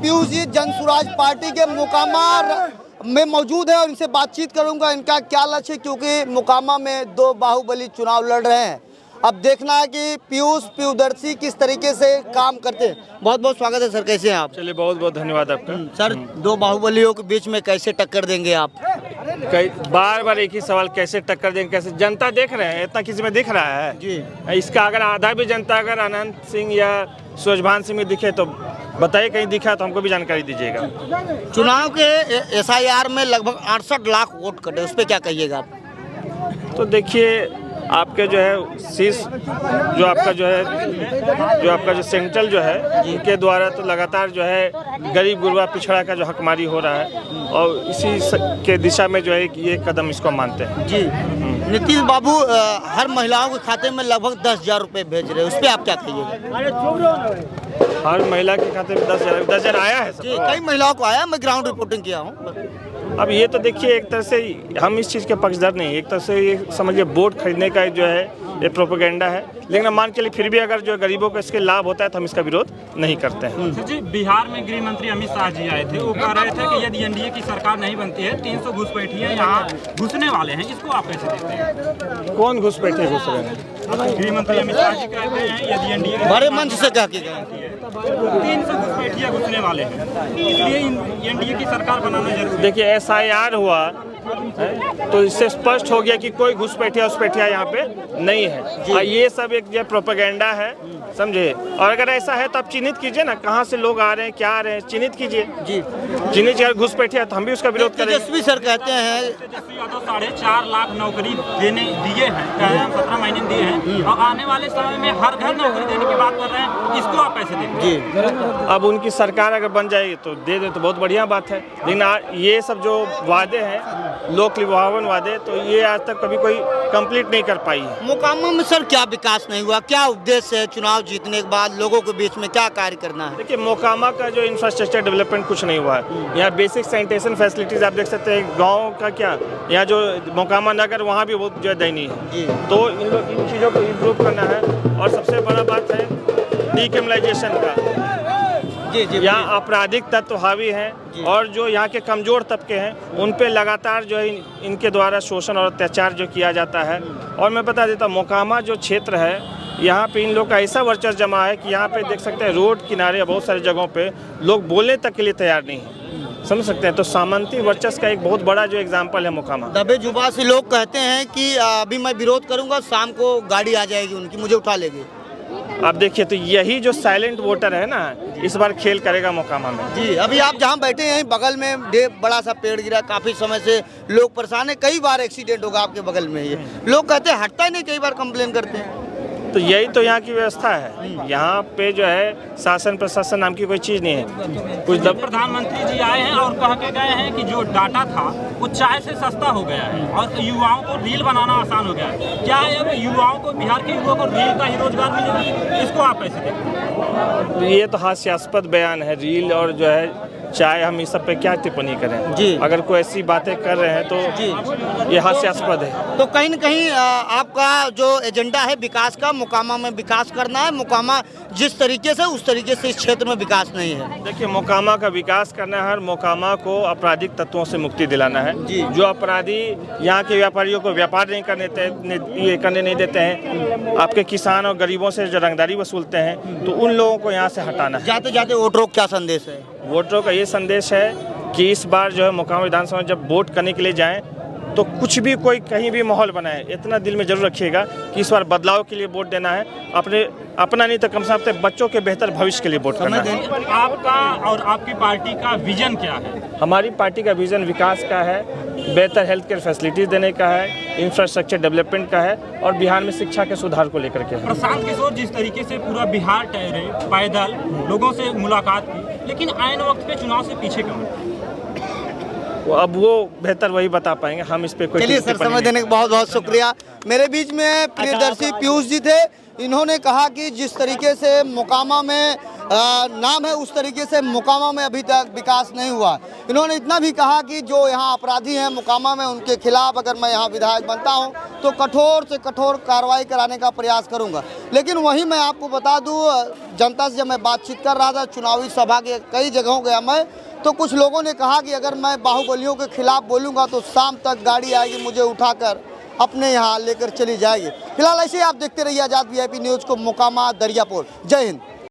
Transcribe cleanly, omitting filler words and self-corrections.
पीयूष जी जन स्वराज पार्टी के मोकामा में मौजूद है और इनसे बातचीत करूंगा इनका क्या लक्ष्य है, क्योंकि मोकामा में दो बाहुबली चुनाव लड़ रहे हैं। अब देखना है कि पीयूष प्रियदर्शी किस तरीके से काम करते हैं। बहुत बहुत स्वागत है सर, कैसे हैं आप? चलिए बहुत बहुत धन्यवाद आपका। सर, दो बाहुबलियों के बीच में कैसे टक्कर देंगे आप? कई बार एक ही सवाल, कैसे टक्कर देंगे, कैसे? जनता देख रहे हैं, इतना किसी में दिख रहा है जी। इसका अगर आधा भी जनता अगर अनंत सिंह या सूरजभान सिंह में दिखे तो बताइए, कहीं दिखा तो हमको भी जानकारी दीजिएगा। चुनाव के SIR में लगभग 68 लाख वोट कटे, उस पर क्या कहिएगा आप? तो देखिए, आपके जो है शीर्ष जो आपका जो सेंट्रल जो है, इनके द्वारा तो लगातार जो है गरीब गुरबा पिछड़ा का जो हकमारी हो रहा है और इसी के दिशा में जो है ये कदम इसको मानते हैं। जी। नीतीश बाबू हर महिलाओं के खाते में लगभग 10,000 रुपये भेज रहे हैं, उस पर आप क्या कहिएगा? हर महिला के खाते में 10,000 आया है? जी, कई महिलाओं को आया, मैं ग्राउंड रिपोर्टिंग किया हूँ। अब ये तो देखिए, एक तरह से हम इस चीज़ के पक्षधर नहीं, एक तरह से ये समझिए वोट खरीदने का जो है ये प्रोपेगेंडा है, लेकिन मान के लिए फिर भी अगर जो गरीबों को इसके लाभ होता है तो हम इसका विरोध नहीं करते हैं। सर जी, बिहार में गृह मंत्री अमित शाह जी आए थे, वो कह रहे थे कि यदि NDA की सरकार नहीं बनती है 300 घुसपैठिए यहाँ घुसने वाले हैं, इसको आप कैसे देखते हैं? कौन घुसपैठिए घुस रहे हैं? गृह मंत्री अमित शाह जी कहते हैं यदि NDA बड़े मंच से कह के गए 300 घुसपैठिए घुसने वाले हैं, इसलिए NDA की सरकार बनाना जरूरी है। देखिए, SIR हुआ है तो इससे स्पष्ट हो गया कि कोई घुसपैठिया उसपैठिया यहाँ पे नहीं है। और ये सब एक जो प्रोपेगेंडा है, समझे। और अगर ऐसा है तो आप चिन्हित कीजिए ना, कहाँ से लोग आ रहे हैं, क्या आ रहे हैं, चिन्हित कीजिए। जी, चिन्हित अगर घुसपैठिया तो हम भी उसका विरोध करेंगे। तेजस्वी सर कहते हैं, तेजस्वी यादव 4.5 लाख नौकरी दिए हैं, 17 महीने दिए हैं और आने वाले समय में हर घर नौकरी देने की बात कर रहे हैं, इसको आप कैसे देखते हैं? अब उनकी सरकार अगर बन जाएगी तो दे दे तो बहुत बढ़िया बात है, लेकिन ये सब जो वादे हैं, लोक लुभावन वादे, तो ये आज तक कभी कोई कंप्लीट नहीं कर पाई है। मोकामा में सर क्या विकास नहीं हुआ, क्या उद्देश्य है चुनाव जीतने के बाद लोगों के बीच में क्या कार्य करना है? देखिए, मोकामा का जो इंफ्रास्ट्रक्चर डेवलपमेंट कुछ नहीं हुआ है। यहाँ बेसिक सैनिटेशन फैसिलिटीज आप देख सकते हैं, गांव का क्या, यहाँ जो मोकामा नगर वहाँ भी बहुत जो है दयनीय है। तो इन चीज़ों को इम्प्रूव करना है और सबसे बड़ा बात है डीक्रिमिनलाइजेशन का। यहाँ आपराधिक तत्व हावी हैं और जो यहाँ के कमज़ोर तबके हैं उन पे लगातार जो है इनके द्वारा शोषण और अत्याचार जो किया जाता है। और मैं बता देता हूँ, मोकामा जो क्षेत्र है, यहाँ पे इन लोग का ऐसा वर्चस्व जमा है कि यहाँ पे देख सकते हैं रोड किनारे बहुत सारी जगहों पे लोग बोलने तक के लिए तैयार नहीं है, समझ सकते हैं। तो सामंती वर्चस्व का एक बहुत बड़ा जो एग्जाम्पल है मोकामा। दबे जुबा से लोग कहते हैं कि अभी मैं विरोध करूंगा, शाम को गाड़ी आ जाएगी उनकी, मुझे उठा लेगी। आप देखिए, तो यही जो साइलेंट वोटर है ना, इस बार खेल करेगा मोकामा में। जी, अभी आप जहां बैठे हैं बगल में बड़ा सा पेड़ गिरा, काफी समय से लोग परेशान है, कई बार एक्सीडेंट होगा आपके बगल में। ये लोग कहते हैं हटता ही नहीं, कई बार कंप्लेन करते हैं। तो यही तो यहाँ की व्यवस्था है। यहाँ पे जो है शासन प्रशासन नाम की कोई चीज़ नहीं है। कुछ प्रधानमंत्री जी आए हैं और कह के गए हैं कि जो डाटा था वो चाय से सस्ता हो गया है और युवाओं को रील बनाना आसान हो गया है। क्या अब युवाओं को, बिहार के युवाओं को रील का ही रोजगार मिलेगा? इसको आप कैसे देखते हैं? ये तो हास्यास्पद बयान है। रील और जो है चाहे हम इस सब पे क्या टिप्पणी करें जी। अगर कोई ऐसी बातें कर रहे हैं तो जी ये हास्यास्पद है। तो कहीं न कहीं आपका जो एजेंडा है विकास का, मोकामा में विकास करना है। मोकामा जिस तरीके से, उस तरीके से इस क्षेत्र में विकास नहीं है। देखिए, मोकामा का विकास करना है, मोकामा को आपराधिक तत्वों से मुक्ति दिलाना है। जो अपराधी यहाँ के व्यापारियों को व्यापार नहीं करने नहीं देते हैं, आपके किसान और गरीबों से जो रंगदारी वसूलते हैं, तो उन लोगों को यहाँ से हटाना है। जाते जाते वोटरों को क्या संदेश है? वोटरों का ये संदेश है कि इस बार जो है मोकामा विधानसभा में जब वोट करने के लिए जाएं तो कुछ भी कोई कहीं भी माहौल बनाए, इतना दिल में जरूर रखिएगा कि इस बार बदलाव के लिए वोट देना है। अपना नहीं तो कम से कम अपने बच्चों के बेहतर भविष्य के लिए वोट करना है। आपका और आपकी पार्टी का विजन क्या है? हमारी पार्टी का विजन विकास का है, बेहतर हेल्थ केयर फैसिलिटीज देने का है, इंफ्रास्ट्रक्चर डेवलपमेंट का है और बिहार में शिक्षा के सुधार को लेकर के है। प्रशांत किशोर जिस तरीके से पूरा बिहार टहरे, पैदल लोगों से मुलाकात की, लेकिन आईन वक्त पे चुनाव से पीछे क्यों? अब वो बेहतर वही बता पाएंगे, हम इस पे कोई। चलिए सर, समय देने का बहुत बहुत शुक्रिया। मेरे बीच में प्रियदर्शी पीयूष जी थे। इन्होंने कहा कि जिस तरीके से मोकामा में नाम है, उस तरीके से मोकामा में अभी तक विकास नहीं हुआ। इन्होंने इतना भी कहा कि जो यहाँ अपराधी हैं मोकामा में, उनके खिलाफ अगर मैं यहाँ विधायक बनता हूँ तो कठोर से कठोर कार्रवाई कराने का प्रयास करूँगा। लेकिन वहीं मैं आपको बता दूँ, जनता से जब मैं बातचीत कर रहा था, चुनावी सभा के कई जगहों गया मैं, तो कुछ लोगों ने कहा कि अगर मैं बाहुबलियों के खिलाफ बोलूँगा तो शाम तक गाड़ी आएगी, मुझे उठाकर अपने यहाँ लेकर चली जाएगी। फिलहाल ऐसे ही आप देखते रहिए आज़ाद VIP न्यूज़ को, मोकामा दरियापुर। जय हिंद।